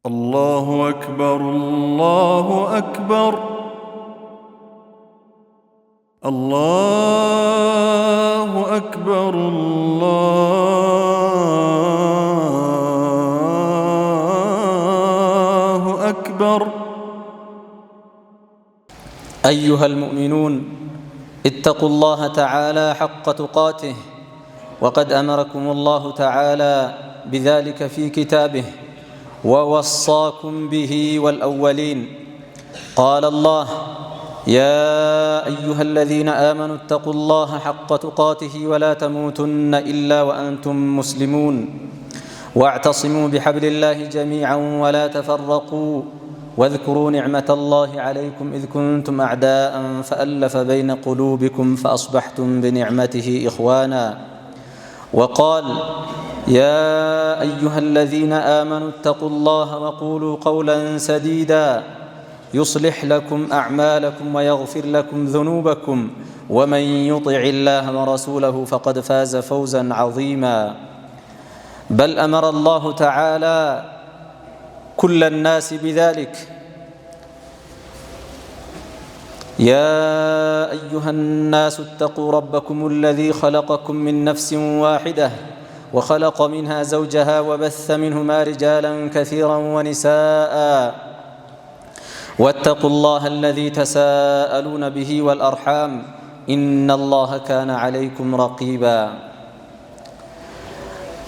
الله أكبر الله أكبر الله أكبر الله أكبر. أيها المؤمنون، اتقوا الله تعالى حق تقاته، وقد أمركم الله تعالى بذلك في كتابه ووصاكم به والأولين. قال الله: يا أيها الذين آمنوا اتقوا الله حق تقاته ولا تموتن إلا وأنتم مسلمون، واعتصموا بحبل الله جميعا ولا تفرقوا، واذكروا نعمة الله عليكم إذ كنتم أعداء فألف بين قلوبكم فأصبحتم بنعمته إخوانا. وقال: يا أيها الذين آمنوا اتقوا الله وقولوا قولا سديدا يصلح لكم أعمالكم ويغفر لكم ذنوبكم، ومن يطع الله ورسوله فقد فاز فوزا عظيما. بل أمر الله تعالى كل الناس بذلك: يا أيها الناس اتقوا ربكم الذي خلقكم من نفس واحدة وخلق منها زوجها وبث منهما رجالا كثيرا ونساء، واتقوا الله الذي تساءلون به والأرحام إن الله كان عليكم رقيبا.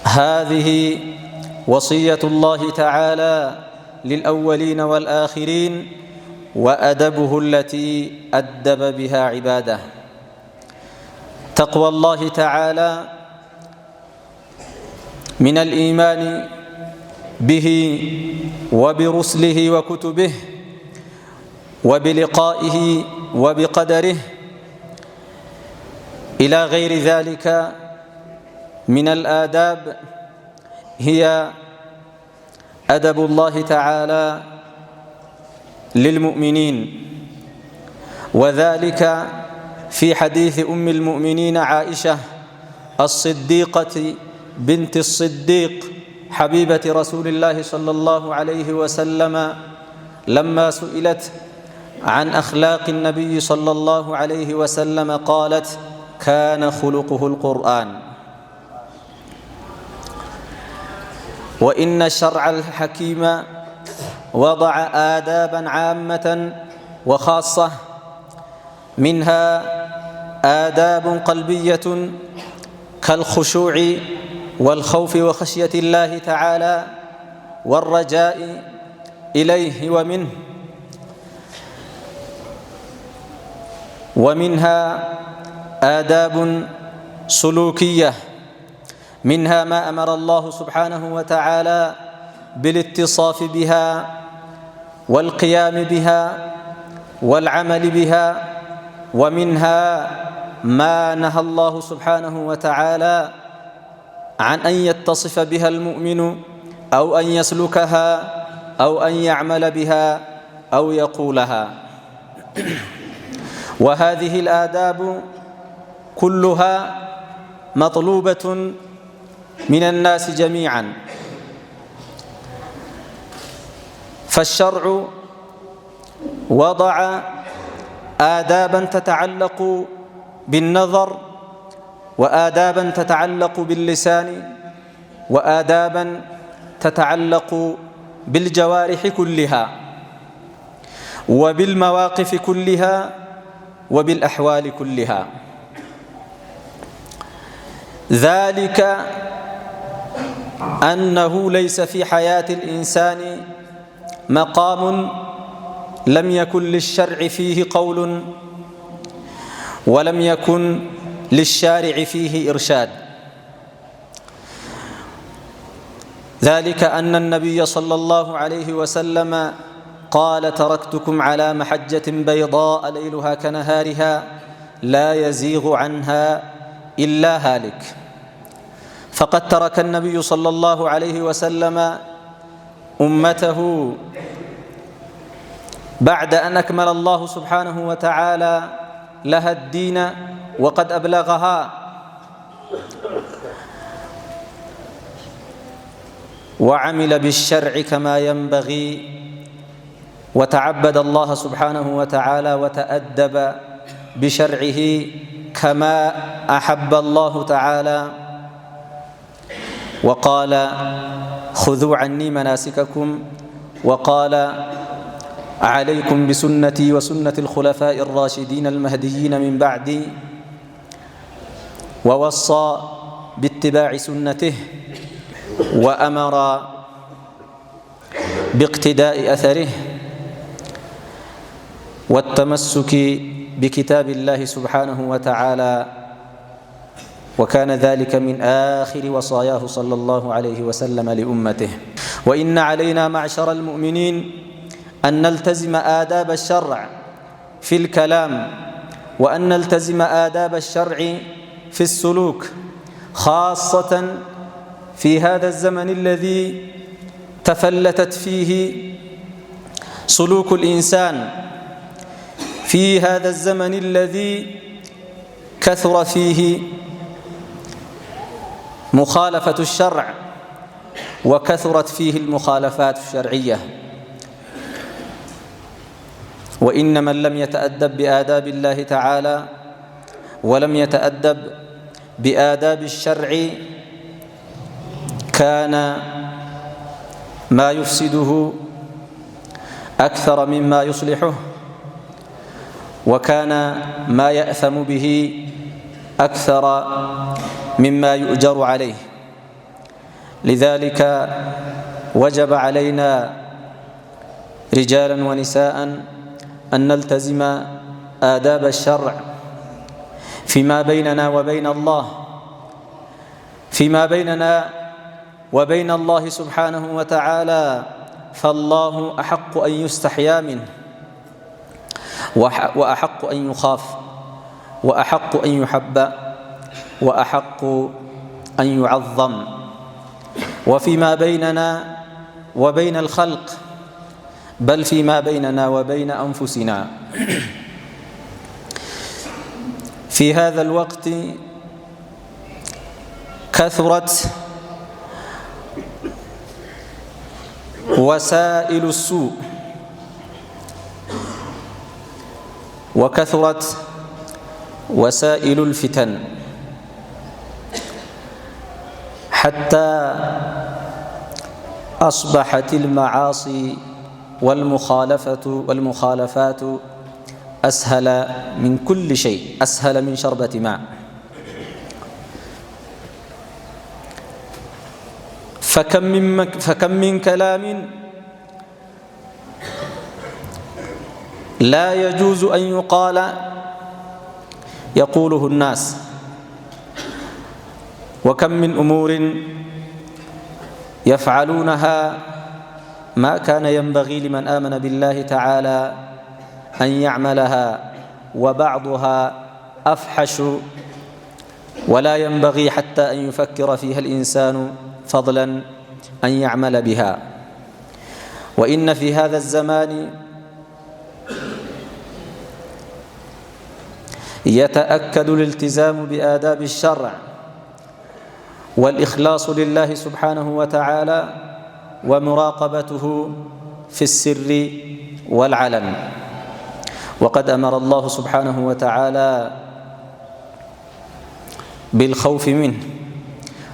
هذه وصية الله تعالى للأولين والآخرين، وأدبه التي أدب بها عباده. تقوى الله تعالى من الإيمان به وبرسله وكتبه وبلقائه وبقدره إلى غير ذلك من الآداب، هي أدب الله تعالى للمؤمنين، وذلك في حديث أم المؤمنين عائشة الصديقة بنت الصديق حبيبة رسول الله صلى الله عليه وسلم، لما سئلت عن أخلاق النبي صلى الله عليه وسلم قالت: كان خلقه القرآن. وإن الشرع الحكيم وضع آدابا عامة وخاصة، منها آداب قلبية كالخشوع والخوف وخشية الله تعالى والرجاء إليه ومنها آداب سلوكية، منها ما أمر الله سبحانه وتعالى بالاتصاف بها والقيام بها والعمل بها، ومنها ما نهى الله سبحانه وتعالى عن أن يتصف بها المؤمن أو أن يسلكها أو أن يعمل بها أو يقولها. وهذه الآداب كلها مطلوبة من الناس جميعا، فالشرع وضع آدابا تتعلق بالنظر، وآدابا تتعلق باللسان، وآدابا تتعلق بالجوارح كلها وبالمواقف كلها وبالأحوال كلها. ذلك أنه ليس في حياة الإنسان مقام لم يكن للشرع فيه قول ولم يكن للشارع فيه إرشاد. ذلك أن النبي صلى الله عليه وسلم قال: تركتكم على محجة بيضاء ليلها كنهارها لا يزيغ عنها إلا هالك. فقد ترك النبي صلى الله عليه وسلم أمته بعد أن أكمل الله سبحانه وتعالى لها الدين وقد أبلغها، وعمل بالشرع كما ينبغي وتعبد الله سبحانه وتعالى وتأدب بشرعه كما أحب الله تعالى وقال خذوا عني مناسككم وقال عليكم بسنتي وسنة الخلفاء الراشدين المهديين من بعدي ووصى باتباع سنته وأمر باقتداء أثره والتمسك بكتاب الله سبحانه وتعالى وكان ذلك من آخر وصاياه صلى الله عليه وسلم لأمته. وإن علينا معشر المؤمنين أن نلتزم آداب الشرع في الكلام وأن نلتزم آداب الشرع في السلوك، خاصة في هذا الزمن الذي تفلتت فيه سلوك الإنسان، في هذا الزمن الذي كثر فيه مخالفة الشرع وكثرت فيه المخالفات الشرعية. وإن من لم يتأدب بآداب الله تعالى ولم يتأدب بآداب الشرع كان ما يفسده أكثر مما يصلحه، وكان ما يأثم به أكثر مما يؤجر عليه. لذلك وجب علينا رجالا ونساء أن نلتزم آداب الشرع فيما بيننا وبين الله، فيما بيننا وبين الله سبحانه وتعالى، فالله أحق أن يستحيا منه وأحق أن يخاف وأحق أن يحب وأحق أن يعظم. وفيما بيننا وبين الخلق بل فيما بيننا وبين أنفسنا في هذا الوقت كثرت وسائل السوء وكثرت وسائل الفتن حتى أصبحت المعاصي والمخالفات أسهل من كل شيء، أسهل من شربة ماء. فكم من كلام لا يجوز أن يقال يقوله الناس، وكم من أمور يفعلونها ما كان ينبغي لمن آمن بالله تعالى أن يعملها، وبعضها أفحش ولا ينبغي حتى أن يفكر فيها الإنسان فضلا أن يعمل بها. وإن في هذا الزمان يتأكد الالتزام بآداب الشرع والإخلاص لله سبحانه وتعالى ومراقبته في السر والعلن. وقد أمر الله سبحانه وتعالى بالخوف منه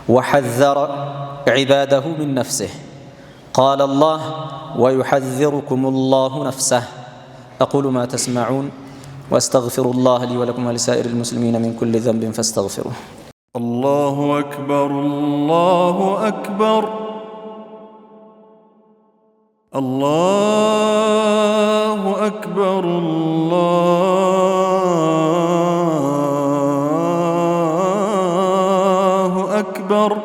وحذر عباده من نفسه. قال الله: ويحذركم الله نفسه. أقول ما تسمعون وأستغفر الله لي ولكم ولسائر المسلمين من كل ذنب فاستغفروه. الله أكبر الله أكبر الله أكبر الله أكبر.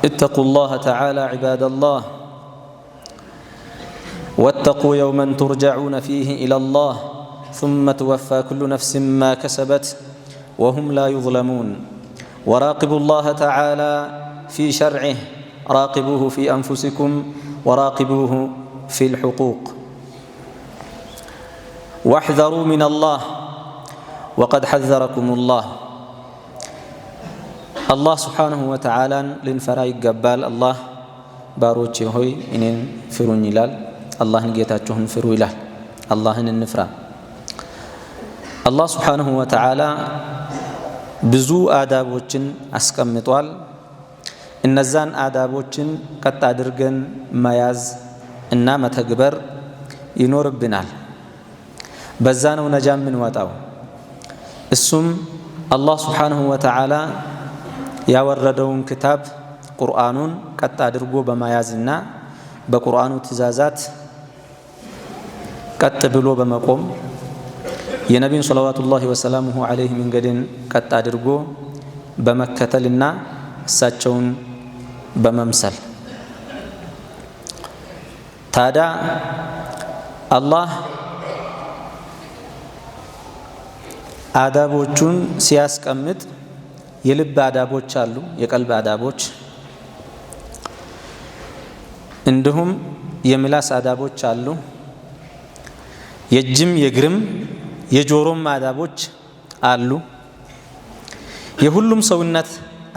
اتقوا الله تعالى عباد الله، واتقوا يوما ترجعون فيه إلى الله ثم توفى كل نفس ما كسبت وهم لا يظلمون. وراقبوا الله تعالى في شرعه، راقبوه في أنفسكم وراقبوه في الحقوق، واحذروا من الله وقد حذركم الله. አላህ ስብሓንሁ ወተዓላን ልንፈራ ይገባል። አላህ ባሮቼ ሆይ እኔን ፍሩኝ ይላል። አላህን ጌታችሁን ፍሩ ይላል። አላህን እንፍራ። አላህ ስብሓንሁ ወተዓላ ብዙ አዳቦችን አስቀምጧል። እነዛን አዳቦችን ቀጥ አድርገን መያዝ እና መተግበር ይኖርብናል። በዛ ነው ነጃ የምንወጣው። እሱም አላህ ስብሓንሁ ወተዓላ ያወረደውን ክታብ ቁርአኑን ቀጥ አድርጎ በመያዝና በቁርአኑ ትእዛዛት ቀጥ ብሎ በመቆም የነቢዩን ሰለዋቱላሂ ወሰላሙሁ ዐለይሂ መንገድን ቀጥ አድርጎ በመከተልና እሳቸውን በመምሰል። ታዲያ አላህ አዳቦቹን ሲያስቀምጥ የልብ አዳቦች አሉ፣ የቀልብ አዳቦች፣ እንዲሁም የምላስ አዳቦች አሉ፣ የእጅም የእግርም የጆሮም አዳቦች አሉ፣ የሁሉም ሰውነት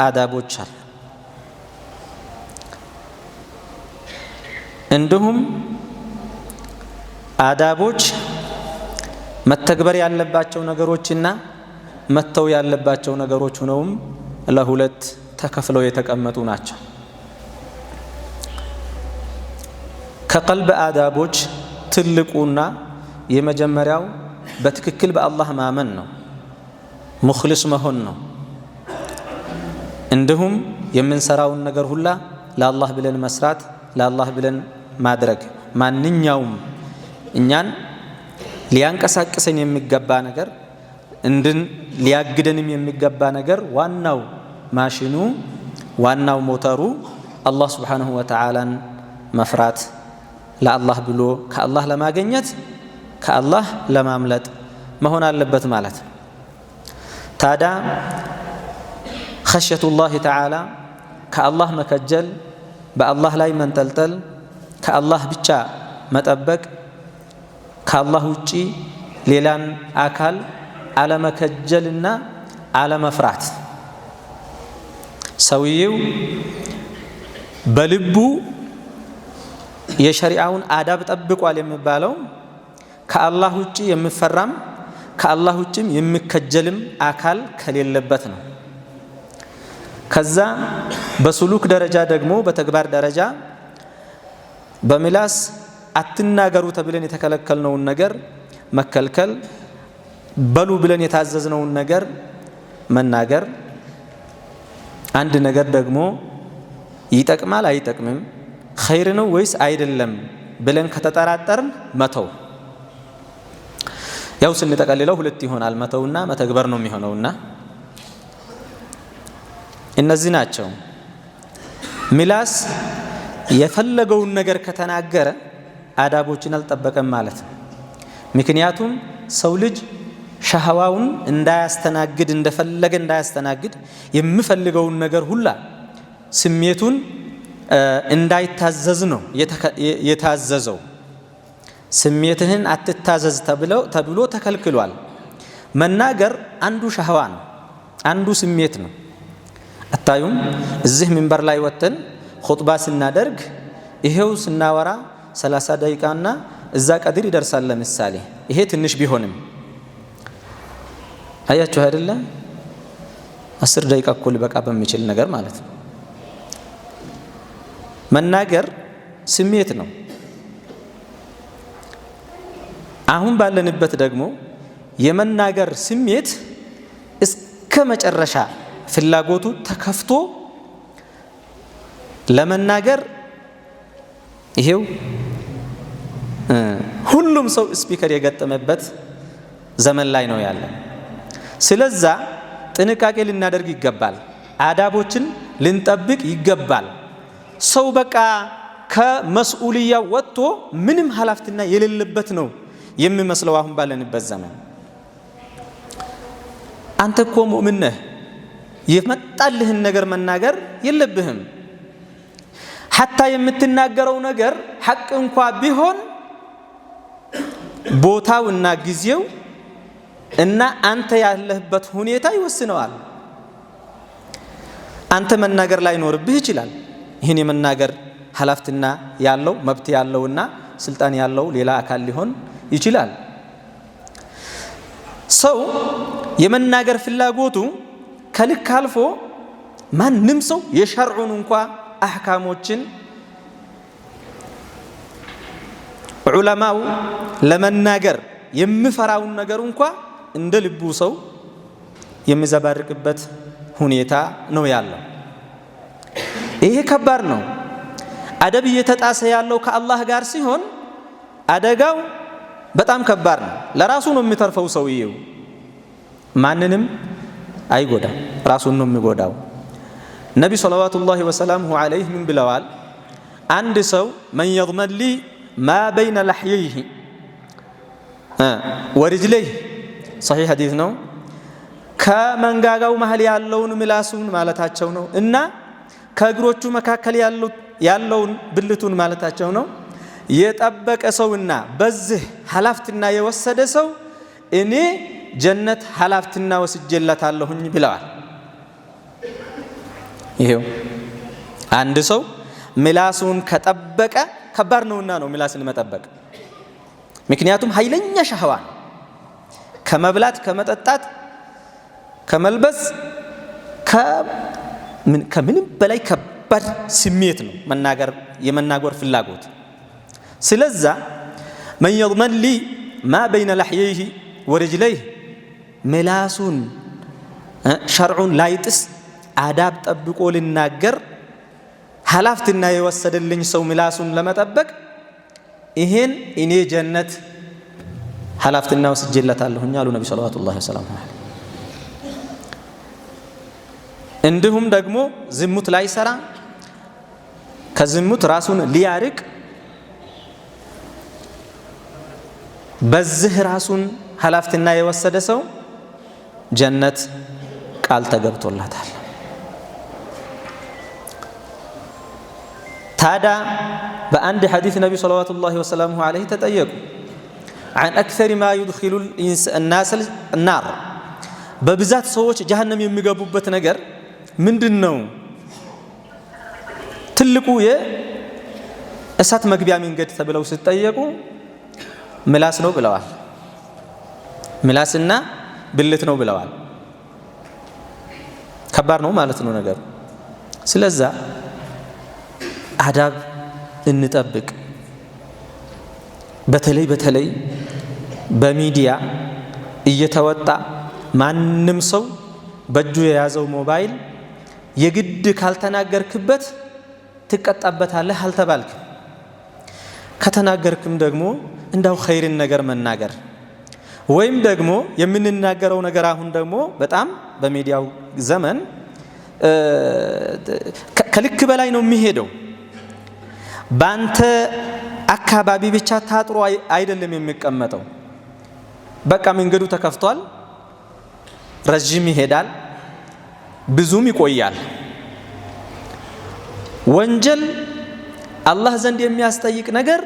አዳቦች አሉ። እንዲሁም አዳቦች መተግበር ያለባቸው ነገሮችና መተው ያለባቸው ነገሮች ሆነውም ለሁለት ተከፍለው የተቀመጡ ናቸው። ከቀልብ አዳቦች ትልቁና የመጀመሪያው በትክክል በአላህ ማመን ነው፣ ሙኽሊስ መሆን ነው። እንዲሁም የምንሰራውን ነገር ሁላ ለአላህ ብለን መስራት፣ ለአላህ ብለን ማድረግ። ማንኛውም እኛን ሊያንቀሳቅሰን የሚገባ ነገር ሊያግደንም የሚገባ ነገር ዋናው ማሽኑ ዋናው ሞተሩ አላህ ስብሓንሁ ወተዓላን መፍራት፣ ለአላህ ብሎ ከአላህ ለማገኘት ከአላህ ለማምለጥ መሆን አለበት ማለት ነው። ታዲያ ኸሽየቱላሂ ተዓላ ከአላህ መከጀል፣ በአላህ ላይ መንጠልጠል፣ ከአላህ ብቻ መጠበቅ፣ ከአላህ ውጪ ሌላን አካል አለመከጀልና አለመፍራት። ሰውየው በልቡ የሸሪዓውን አዳብ ጠብቋል የሚባለው ከአላህ ውጪ የሚፈራም ከአላህ ውጪም የሚከጀልም አካል ከሌለበት ነው። ከዛ በሱሉክ ደረጃ ደግሞ በተግባር ደረጃ በምላስ አትናገሩ ተብለን የተከለከልነውን ነገር መከልከል፣ በሉ ብለን የታዘዝነውን ነገር መናገር፣ አንድ ነገር ደግሞ ይጠቅማል አይጠቅምም፣ ኸይር ነው ወይስ አይደለም ብለን ከተጠራጠርን መተው። ያው ስንጠቀልለው ሁለት ይሆናል፣ መተውና መተግበር ነው የሚሆነውና እነዚህ ናቸው። ምላስ የፈለገውን ነገር ከተናገረ አዳቦችን አልጠበቀም ማለት ነው። ምክንያቱም ሰው ልጅ ሸህዋውን እንዳያስተናግድ እንደፈለገ እንዳያስተናግድ የሚፈልገውን ነገር ሁላ ስሜቱን እንዳይታዘዝ ነው የታዘዘው። ስሜትህን አትታዘዝ ተብሎ ተከልክሏል። መናገር አንዱ ሸህዋ ነው፣ አንዱ ስሜት ነው። አታዩም? እዚህ ሚንበር ላይ ወጥተን ኹጥባ ስናደርግ ይሄው ስናወራ 30 ደቂቃና እዛ ቀድር ይደርሳል። ለምሳሌ ይሄ ትንሽ ቢሆንም አያችሁ አይደለ? 10 ደቂቃ እኮ ሊበቃ በሚችል ነገር ማለት ነው። መናገር ስሜት ነው። አሁን ባለንበት ደግሞ የመናገር ስሜት እስከ መጨረሻ ፍላጎቱ ተከፍቶ ለመናገር ይሄው ሁሉም ሰው ስፒከር የገጠመበት ዘመን ላይ ነው ያለ። ስለዛ ጥንቃቄ ልናደርግ ይገባል። አዳቦችን ልንጠብቅ ይገባል። ሰው በቃ ከመስኡልያ ወጥቶ ምንም ኃላፊነት የሌለበት ነው የሚመስለው አሁን ባለንበት ዘመን። አንተ እኮ ሙእሚን ነህ፣ የመጣልህን ነገር መናገር የለብህም። ሐታ የምትናገረው ነገር ሐቅ እንኳ ቢሆን ቦታው እና ጊዜው እና አንተ ያለህበት ሁኔታ ይወስነዋል። አንተ መናገር ላይኖርብህ ይችላል። ይህን የመናገር ኃላፊነት ያለው መብት ያለውና ስልጣን ያለው ሌላ አካል ሊሆን ይችላል። ሰው የመናገር ፍላጎቱ ከልክ አልፎ ማንም ሰው የሸርዑን እንኳ አህካሞችን ዑለማው ለመናገር የሚፈራውን ነገር እንኳ እንደ ልቡ ሰው የሚዘባርቅበት ሁኔታ ነው ያለው። ይሄ ከባድ ነው። አደብ እየተጣሰ ያለው ከአላህ ጋር ሲሆን አደጋው በጣም ከባድ ነው። ለራሱ ነው የሚተርፈው ሰውየው፣ ማንንም አይጎዳም፣ ራሱን ነው የሚጎዳው። ነቢ ሰለዋቱላሂ ወሰላሙሁ ዐለይሂ ምን ብለዋል? አንድ ሰው መን የضመን ሊ ማ በይነ ለሕየይህ ወሪጅለይህ፣ ሰሒህ ሐዲስ ነው። ከመንጋጋው መሃል ያለውን ምላሱን ማለታቸው ነው እና ከእግሮቹ መካከል ያለውን ብልቱን ማለታቸው ነው የጠበቀ ሰውና በዚህ ኃላፊነት የወሰደ ሰው እኔ ጀነት ኃላፊነት ወስጄለታለሁኝ ብለዋል። ይሄው አንድ ሰው ምላሱን ከጠበቀ ከባድ ነውና ነው ምላስን መጠበቅ። ምክንያቱም ኃይለኛ ሸህዋ ነው። ከመብላት ከመጠጣት ከመልበስ ከምንም በላይ ከባድ ስሜት ነው የመናገር ፍላጎት። ስለዛ መን የضመን ሊ ማ በይነ ለሕየይህ ወሪጅለይህ ምላሱን ሸርዑን ላይጥስ አዳብ ጠብቆ ልናገር ኃላፊነት የወሰደልኝ ሰው ምላሱን ለመጠበቅ ይሄን እኔ ጀነት ኃላፊነት ወስጄለታለሁኝ አሉ ነቢ ሰለዋቱላሂ ወሰላሙ ዐለይሂ። እንዲሁም ደግሞ ዝሙት ላይሰራ ከዝሙት ራሱን ሊያርቅ በዚህ ራሱን ኃላፊነት የወሰደ ሰው ጀነት ቃል ተገብቶላታል። ታዲያ በአንድ ሐዲስ ነቢ ሰለዋቱላሂ ወሰላሙሁ ዐለይሂ ተጠየቁ عن أكثر ما يدخل الناس النار በብዛት ሰዎች ጀሃነም የሚገቡበት ነገር ምንድን ነው? ትልቁ የእሳት መግቢያ መንገድ ተብለው ሲጠየቁ ምላስ ነው ብለዋል። ምላስና ብልት ነው ብለዋል። ከባድ ነው ማለት ነው ነገሩ። ስለዛ አዳብ እንጠብቅ። በተለይ በሚዲያ እየተወጣ ማንም ሰው በእጁ የያዘው ሞባይል የግድ ካልተናገርክበት ትቀጣበታለህ አልተባልክም። ከተናገርክም ደግሞ እንዳው ኸይርን ነገር መናገር ወይም ደግሞ የምንናገረው ነገር አሁን ደግሞ በጣም በሚዲያው ዘመን ከልክ በላይ ነው የሚሄደው። ባንተ አካባቢ ብቻ ታጥሮ አይደለም የሚቀመጠው። በቃ መንገዱ ተከፍቷል፣ ረጅም ይሄዳል፣ ብዙም ይቆያል። ወንጀል አላህ ዘንድ የሚያስጠይቅ ነገር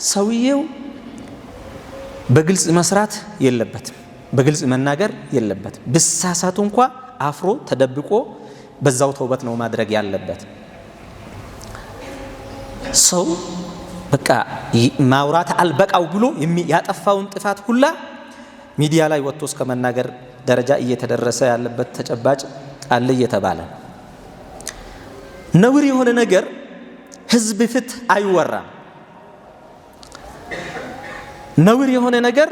ሰውየው በግልጽ መስራት የለበትም፣ በግልጽ መናገር የለበትም። ብሳሳቱ እንኳ አፍሮ ተደብቆ በዛው ተውበት ነው ማድረግ ያለበት። ሰው በቃ ማውራት አልበቃው ብሎ ያጠፋውን ጥፋት ሁላ ሚዲያ ላይ ወጥቶ እስከ መናገር ደረጃ እየተደረሰ ያለበት ተጨባጭ አለ እየተባለ ነውር የሆነ ነገር ህዝብ ፊት አይወራም። ነውር የሆነ ነገር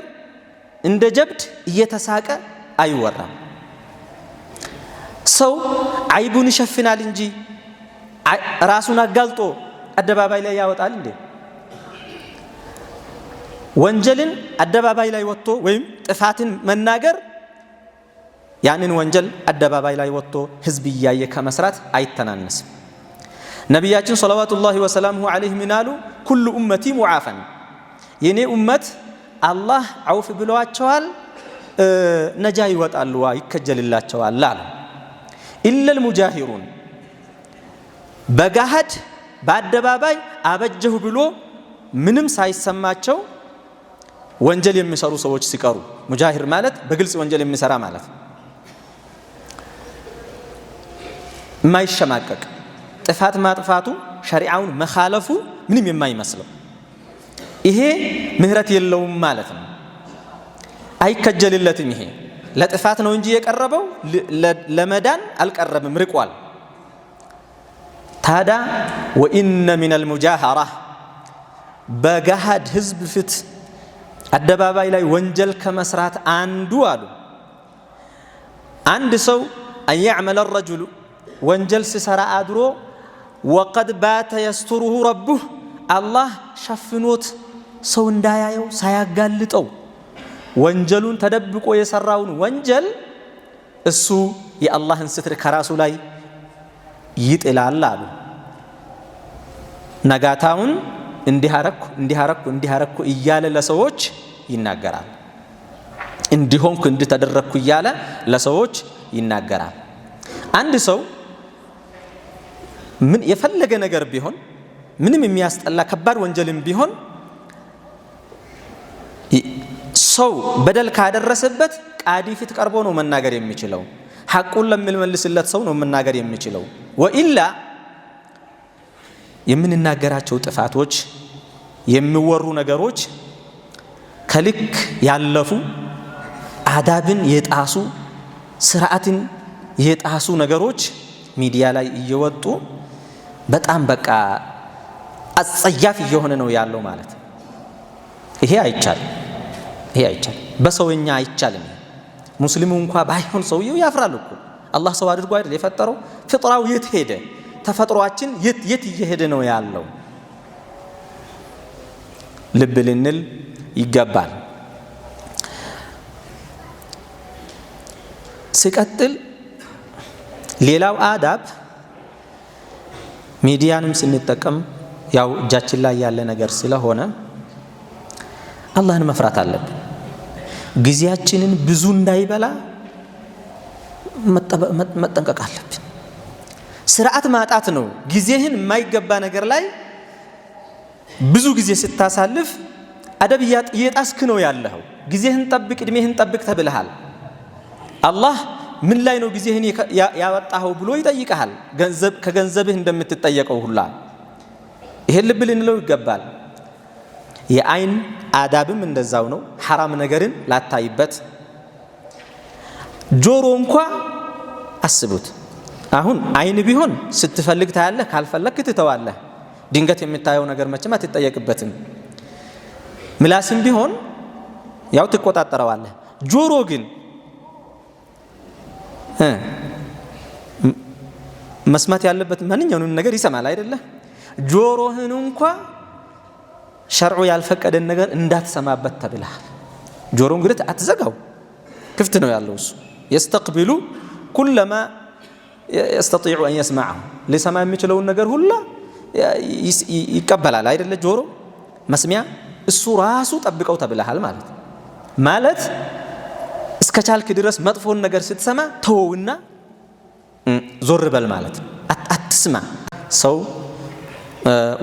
እንደ ጀብድ እየተሳቀ አይወራም። ሰው አይቡን ይሸፍናል እንጂ ራሱን አጋልጦ አደባባይ ላይ ያወጣል እንዴ? ወንጀልን አደባባይ ላይ ወጥቶ ወይም ጥፋትን መናገር ያንን ወንጀል አደባባይ ላይ ወጥቶ ህዝብ እያየ ከመስራት አይተናነስም። ነቢያችን ሰለዋቱላሂ ወሰላሙሁ ዐለይሂ ምን አሉ? ኩሉ ኡመቲ ሙዓፈን፣ የኔ ኡመት አላህ ዐውፍ ብለዋቸዋል፣ ነጃ ይወጣሉ፣ ይከጀልላቸዋል አሉ። ኢለል ሙጃሂሩን፣ በጋሃድ በአደባባይ አበጀሁ ብሎ ምንም ሳይሰማቸው ወንጀል የሚሰሩ ሰዎች ሲቀሩ፣ ሙጃሂር ማለት በግልጽ ወንጀል የሚሰራ ማለት። የማይሸማቀቅ ጥፋት ማጥፋቱ ሸሪዓውን መኻለፉ ምንም የማይመስለው ይሄ ምህረት የለውም ማለት ነው። አይከጀልለትም። ይሄ ለጥፋት ነው እንጂ የቀረበው ለመዳን አልቀረብም፣ ርቋል። ታዳ ወኢነ ሚነል ሙጃሃራ በገሃድ ህዝብ ፊት አደባባይ ላይ ወንጀል ከመስራት አንዱ አሉ አንድ ሰው አን ያዕመለ ረጁሉ ወንጀል ሲሰራ አድሮ ወቀድ ባተ የስቱሩሁ ረቡህ አላህ ሸፍኖት ሰው እንዳያየው ሳያጋልጠው ወንጀሉን ተደብቆ የሰራውን ወንጀል እሱ የአላህን ስትር ከራሱ ላይ ይጥላል አሉ። ነጋታውን እንዲህ አረኩ እያለ ለሰዎች ይናገራል። እንዲሆንኩ እንድተደረኩ እያለ ለሰዎች ይናገራል። አንድ ሰው ምን የፈለገ ነገር ቢሆን ምንም የሚያስጠላ ከባድ ወንጀልም ቢሆን ሰው በደል ካደረሰበት ቃዲ ፊት ቀርቦ ነው መናገር የሚችለው። ሐቁን ለሚመልስለት ሰው ነው መናገር የሚችለው። ወኢላ የምንናገራቸው ጥፋቶች የሚወሩ ነገሮች ከልክ ያለፉ አዳብን የጣሱ ስርዓትን የጣሱ ነገሮች ሚዲያ ላይ እየወጡ በጣም በቃ አጸያፍ እየሆነ ነው ያለው ማለት ነው። ይሄ አይቻልም። በሰውኛ አይቻልም። ሙስሊሙ እንኳ ባይሆን ሰውየው ያፍራል እኮ አላህ ሰው አድርጎ አይደል የፈጠረው? ፍጥራው የት ሄደ? ተፈጥሯችን የት እየሄደ ነው ያለው? ልብ ልንል ይገባል። ሲቀጥል ሌላው አዳብ ሚዲያንም ስንጠቀም ያው እጃችን ላይ ያለ ነገር ስለሆነ አላህን መፍራት አለብን። ጊዜያችንን ብዙ እንዳይበላ መጠንቀቅ አለብን። ስርዓት ማጣት ነው። ጊዜህን የማይገባ ነገር ላይ ብዙ ጊዜ ስታሳልፍ አደብ እየጣስክ ነው ያለኸው። ጊዜህን ጠብቅ፣ እድሜህን ጠብቅ ተብለሃል። አላህ ምን ላይ ነው ጊዜህን ያወጣኸው ብሎ ይጠይቀሃል። ከገንዘብህ እንደምትጠየቀው ሁላ ይሄን ልብ ልንለው ይገባል። የአይን አዳብም እንደዛው ነው። ሐራም ነገርን ላታይበት። ጆሮ እንኳ አስቡት። አሁን አይን ቢሆን ስትፈልግ ታያለህ፣ ካልፈለክ ትተዋለህ። ድንገት የምታየው ነገር መቼም አትጠየቅበትም። ምላስም ቢሆን ያው ትቆጣጠረዋለህ። ጆሮ ግን መስማት ያለበት ማንኛውንም ነገር ይሰማል አይደለ? ጆሮህን እንኳ ሸርዑ ያልፈቀደን ነገር እንዳትሰማበት ተብለሃል። ጆሮ እንግዲህ አትዘጋው፣ ክፍት ነው ያለው እሱ። يستقبل كل ما يستطيع أن يسمعه لسማ የሚችለውን ነገር ሁላ ይቀበላል አይደለ? ጆሮ መስሚያ እሱ ራሱ ጠብቀው ተብለሃል ማለት እስከቻልክ ድረስ መጥፎን ነገር ስትሰማ ተወውና ዞር በል ማለት አትስማ። ሰው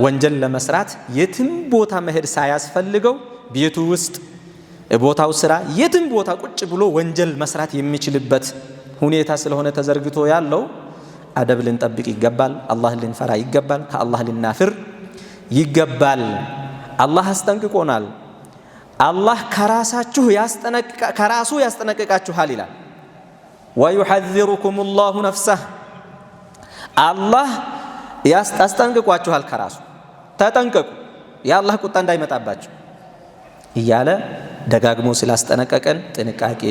ወንጀል ለመስራት የትም ቦታ መሄድ ሳያስፈልገው ቤቱ ውስጥ ቦታው ስራ የትም ቦታ ቁጭ ብሎ ወንጀል መስራት የሚችልበት ሁኔታ ስለሆነ ተዘርግቶ ያለው አደብ ልንጠብቅ ይገባል። አላህን ልንፈራ ይገባል። ከአላህ ልናፍር ይገባል። አላህ አስጠንቅቆናል። አላህ ከራሱ ያስጠነቅቃችኋል ይላል። ወዩሐذሩኩም ላሁ ነፍሰህ አላህ ያስጠንቅቋችኋል። ከራሱ ተጠንቀቁ የአላህ ቁጣ እንዳይመጣባችሁ እያለ ደጋግሞ ስላስጠነቀቀን ጥንቃቄ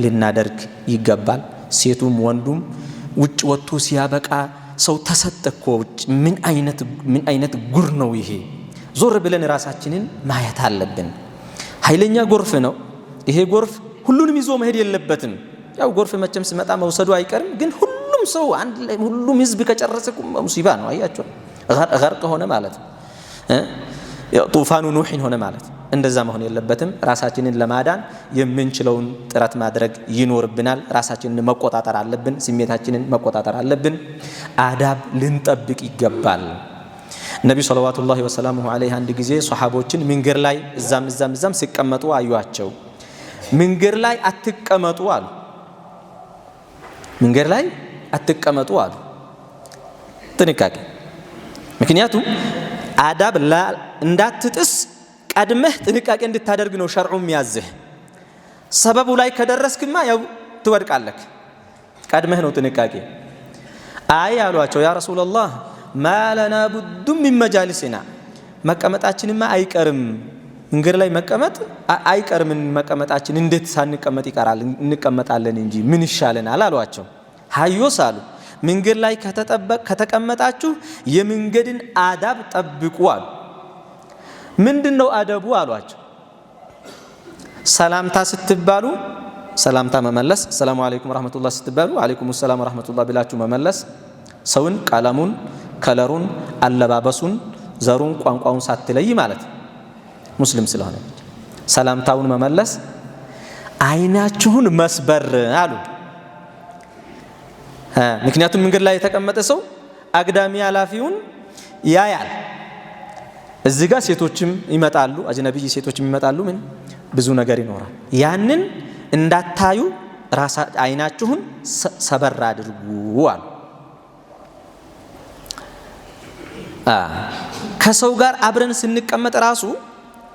ልናደርግ ይገባል። ሴቱም ወንዱም ውጭ ወጥቶ ሲያበቃ ሰው ተሰጠኮ ውጭ ምን አይነት ጉር ነው ይሄ? ዞር ብለን ራሳችንን ማየት አለብን። ኃይለኛ ጎርፍ ነው ይሄ። ጎርፍ ሁሉንም ይዞ መሄድ የለበትም። ያው ጎርፍ መቼም ሲመጣ መውሰዱ አይቀርም። ግን ሁሉም ሰው አንድ ላይ ሁሉም ህዝብ ከጨረሰ ሙሲባ ነው። አያችሁ ገርቅ ሆነ ማለት ጡፋኑ ኑህ ሆነ ማለት እንደዛ መሆን የለበትም። ራሳችንን ለማዳን የምንችለውን ጥረት ማድረግ ይኖርብናል። ራሳችንን መቆጣጠር አለብን። ስሜታችንን መቆጣጠር አለብን። አዳብ ልንጠብቅ ይገባል። ነቢ ሰለዋቱላሂ ወሰላሙሁ ዐለይሂ አንድ ጊዜ ሷሐቦችን መንገድ ላይ እዛም ሲቀመጡ አዩአቸው። መንገድ ላይ አትቀመጡ አሉ። መንገድ ላይ አትቀመጡ አሉ። ጥንቃቄ። ምክንያቱም አዳብ እንዳትጥስ ቀድመህ ጥንቃቄ እንድታደርግ ነው ሸርዑ የሚያዝህ። ሰበቡ ላይ ከደረስክማ ያው ትወድቃለህ። ቀድመህ ነው ጥንቃቄ። አይ አሏቸው ያ ረሱላላህ ማለና ቡዱ ሚን መጃሊሲና መቀመጣችንማ አይቀርም፣ መንገድ ላይ መቀመጥ አይቀርም። መቀመጣችን እንዴት ሳንቀመጥ ይቀራል? እንቀመጣለን እንጂ ምን ይሻለናል አሏቸው። ሃዮስ አሉ መንገድ ላይ ከተቀመጣችሁ የመንገድን አዳብ ጠብቁ አሉ። ምንድነው አደቡ አሏቸው። ሰላምታ ስትባሉ ሰላምታ መመለስ፣ ሰላሙ አለይኩም ወራህመቱላህ ስትባሉ አለይኩም ሰላም ወራህመቱላህ ብላችሁ መመለስ። ሰውን ቀለሙን፣ ከለሩን፣ አለባበሱን፣ ዘሩን፣ ቋንቋውን ሳትለይ ማለት ሙስሊም ስለሆነ ሰላምታውን መመለስ። አይናችሁን መስበር አሉ። ምክንያቱም መንገድ ላይ የተቀመጠ ሰው አግዳሚ አላፊውን ያያል። እዚህ ጋር ሴቶችም ይመጣሉ፣ አጅነቢይ ሴቶችም ይመጣሉ። ምን ብዙ ነገር ይኖራል። ያንን እንዳታዩ አይናችሁን ሰበር አድርጉ አሉ። ከሰው ጋር አብረን ስንቀመጥ ራሱ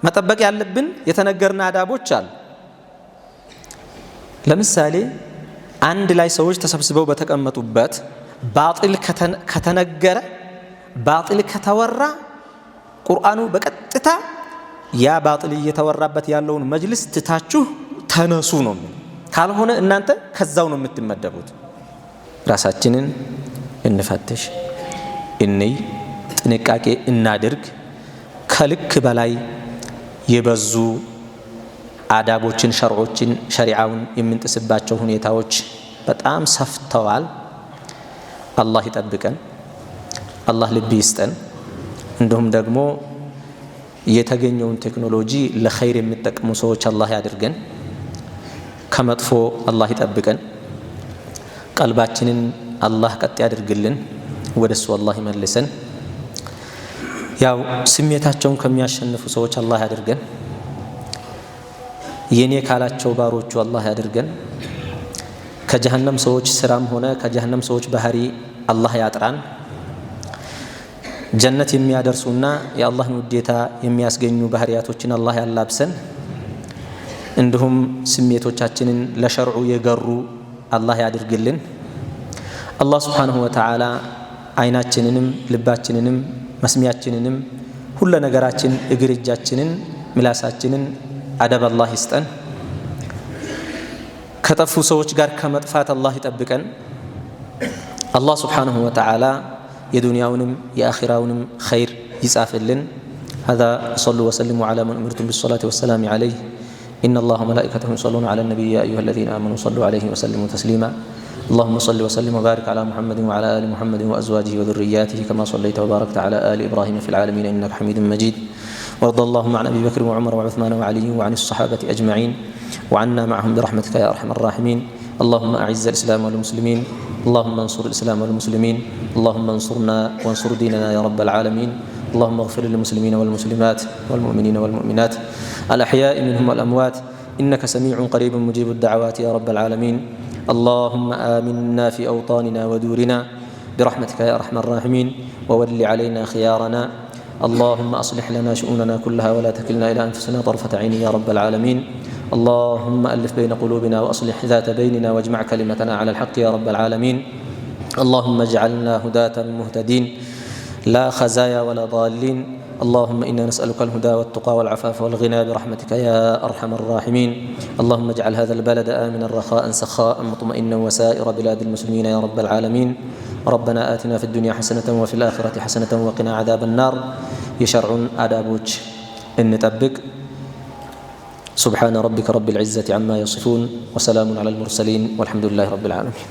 መጠበቅ ያለብን የተነገርና አዳቦች አሉ። ለምሳሌ አንድ ላይ ሰዎች ተሰብስበው በተቀመጡበት ባጢል ከተነገረ ባጢል ከተወራ ቁርአኑ በቀጥታ ያ ባጢል እየተወራበት ያለውን መጅልስ ትታችሁ ተነሱ ነው። ካልሆነ እናንተ ከዛው ነው የምትመደቡት። ራሳችንን እንፈትሽ፣ እንይ፣ ጥንቃቄ እናድርግ። ከልክ በላይ የበዙ አዳቦችን፣ ሸርዖችን፣ ሸሪዓውን የምንጥስባቸው ሁኔታዎች በጣም ሰፍተዋል። አላህ ይጠብቀን፣ አላህ ልብ ይስጠን። እንዲሁም ደግሞ የተገኘውን ቴክኖሎጂ ለኸይር የሚጠቀሙ ሰዎች አላህ ያድርገን፣ ከመጥፎ አላህ ይጠብቀን። ቀልባችንን አላህ ቀጥ ያድርግልን፣ ወደሱ አላህ ይመልሰን። ያው ስሜታቸውን ከሚያሸንፉ ሰዎች አላህ ያድርገን። የኔ ካላቸው ባሮቹ አላህ ያድርገን። ከጀሃነም ሰዎች ስራም ሆነ ከጀሃነም ሰዎች ባህሪ አላህ ያጥራን። ጀነት የሚያደርሱና የአላህን ውዴታ የሚያስገኙ ባህሪያቶችን አላህ ያላብሰን። እንዲሁም ስሜቶቻችንን ለሸርዑ የገሩ አላህ ያድርግልን። አላህ ሱብሓነሁ ወተዓላ አይናችንንም ልባችንንም መስሚያችንንም ሁሉ ነገራችን እግር እጃችንን ምላሳችንን አደብ አላህ ይስጠን። ከጠፉ ሰዎች ጋር ከመጥፋት አላህ ይጠብቀን። አላህ ሱብሓነሁ ወተዓላ የዱንያውንም የአኺራውንም ኸይር ይጻፍልን። هذا صلوا وسلموا على من أمرتم بالصلاة والسلام عليه إن الله وملائكته يصلون على النبي يا أيها الذين آمنوا صلوا عليه وسلموا تسليما اللهم صل وسلم وبارك على محمد وعلى آل محمد وأزواجه وذرياته كما صليت وباركت على آل إبراهيم في العالمين إنك حميد مجيد وارض اللهم عن أبي بكر وعمر وعثمان وعلي وعن الصحابة أجمعين وعنا معهم برحمتك يا أرحم الراحمين اللهم أعز الإسلام والمسلمين اللهم انصر الإسلام والمسلمين اللهم انصرنا وانصر ديننا يا رب العالمين اللهم اغفر للمسلمين والمسلمات والمؤمنين والمؤمنات الأحياء منهم والأموات إنك سميع قريب مجيب الدعوات يا رب العالمين اللهم آمنا في أوطاننا ودورنا برحمتك يا أرحم الراحمين وول علينا خيارنا اللهم أصلح لنا شؤوننا كلها ولا تكلنا إلى أنفسنا طرفة عين يا رب العالمين اللهم ألف بين قلوبنا وأصلح ذات بيننا واجمع كلمتنا على الحق يا رب العالمين اللهم اجعلنا هداة مهتدين لا خزايا ولا ضالين اللهم إنا نسألك الهدى والتقى والعفاف والغنى برحمتك يا أرحم الراحمين اللهم اجعل هذا البلد آمنا رخاء سخاء مطمئنا وسائر بلاد المسلمين يا رب العالمين ربنا آتنا في الدنيا حسنة وفي الآخرة حسنة وقنا عذاب النار يشرع آدابوج إن تبك سبحان ربك رب العزة عما يصفون وسلام على المرسلين والحمد لله رب العالمين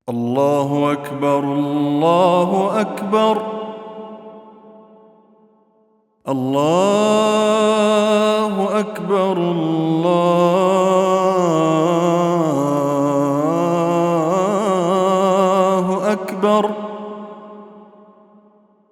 الله أكبر الله أكبر الله أكبر الله